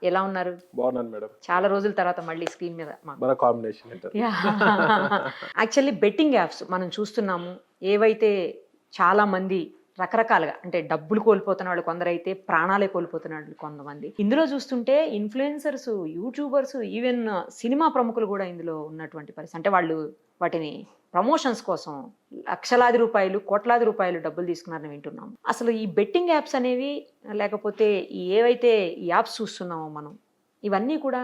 ఎలా ఉన్నారు? బాగున్నాను మేడం. చాలా రోజుల తర్వాత మళ్ళీ స్క్రీన్ మీద మాకు. మన కాంబినేషన్ ఏంటది? యాక్చువల్లీ బెట్టింగ్ యాప్స్ మనం చూస్తున్నాము. ఏవైతే చాలా మంది రకరకాలుగా అంటే డబ్బులు కోల్పోతున్న వాళ్ళు కొందరైతే ప్రాణాలే కోల్పోతున్న వాళ్ళు కొంతమంది. ఇందులో చూస్తుంటే ఇన్‌ఫ్లుయెన్సర్స్, యూట్యూబర్స్, ఈవెన్ సినిమా ప్రముఖులు కూడా ఇందులో ఉన్నటువంటి పరిస్థితి. అంటే వాళ్ళు వాటిని ప్రమోషన్స్ కోసం లక్షలాది రూపాయలు, కోట్లాది రూపాయలు డబ్బులు తీసుకున్నారని వింటున్నాం. అసలు ఈ బెట్టింగ్ యాప్స్ అనేవి లేకపోతే ఏవైతే ఈ యాప్స్ చూస్తున్నామో మనం ఇవన్నీ కూడా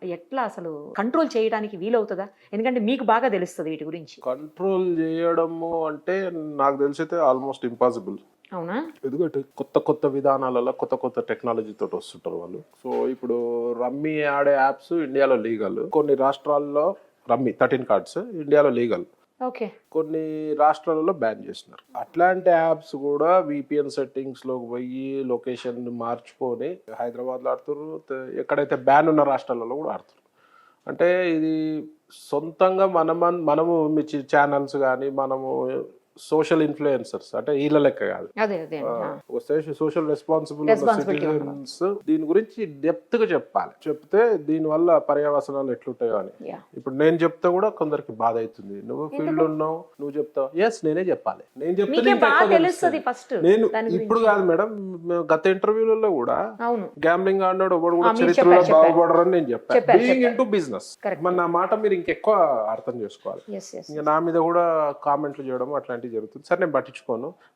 ఎట్లా అసలు కంట్రోల్ చేయడానికి వీలవుతుందా? ఎందుకంటే మీకు బాగా తెలుస్తుంది వీటి గురించి. కంట్రోల్ చేయడము అంటే నాకు తెలిసైతే ఆల్మోస్ట్ ఇంపాసిబుల్. అవునా? ఎందుకంటే కొత్త కొత్త విధానాలలో కొత్త కొత్త టెక్నాలజీ తోటి వస్తుంటారు వాళ్ళు. సో ఇప్పుడు రమ్మీ ఆడే యాప్స్ ఇండియాలో లీగల్. కొన్ని రాష్ట్రాల్లో రమ్మీ 13 కార్డ్స్ ఇండియాలో లీగల్. ఓకే. కొన్ని రాష్ట్రాలలో బ్యాన్ చేసినారు. అట్లాంటి యాప్స్ కూడా VPN సెట్టింగ్స్లోకి పోయి లొకేషన్ మార్చుకొని హైదరాబాద్లో ఆడుతున్నారు, ఎక్కడైతే బ్యాన్ ఉన్న రాష్ట్రాలలో కూడా ఆడుతున్నారు. అంటే ఇది సొంతంగా మనము మీ ఛానల్స్ కానీ మనము సోషల్ ఇన్ఫ్లుయెన్సర్స్ అంటే వీళ్ళ లెక్క కాదు, అదే అదే సోషల్ రెస్పాన్సిబుల్ Responsibility సిటిజన్స్ దీని గురించి డెప్త్ గా చెప్పాలి. చెప్తే దీని వల్ల పర్యవసనాలు ఎట్లుంటాయో అని. Yeah. ఇప్పుడు నేను చెప్తే కూడా కొందరికి బాధ అవుతుంది. నువ్వు ఫీల్డ్ ఉన్నావు, నువ్వు చెప్తావు. ఎస్ నేనే చెప్పాలి. నేను చెప్తే మీకే నీకు బాగా ఎక్కువ తెలుస్తుంది తెలుస్తుంది. ఫస్ట్ నేను దాని గురించి. ఇప్పుడు కాదు మేడం, గత ఇంటర్వ్యూలలో కూడా అవును. గ్యాంబ్లింగ్ ఆడినాడు ఒకడు కూడా మీరు చరిత్రలో చెప్పారు. బాగుపడరని నేను చెప్పాను. చెప్పారు. Being into business. Correct. మరి నా మాట మీరు ఇంకెక్కువ అర్థం చేసుకోవాలి. ఎస్ ఎస్ ఇంకా నా మీద కూడా కామెంట్లు చేయడం అట్లాంటివి జరుగుతుంది. సరే నేను పట్టించుకోను.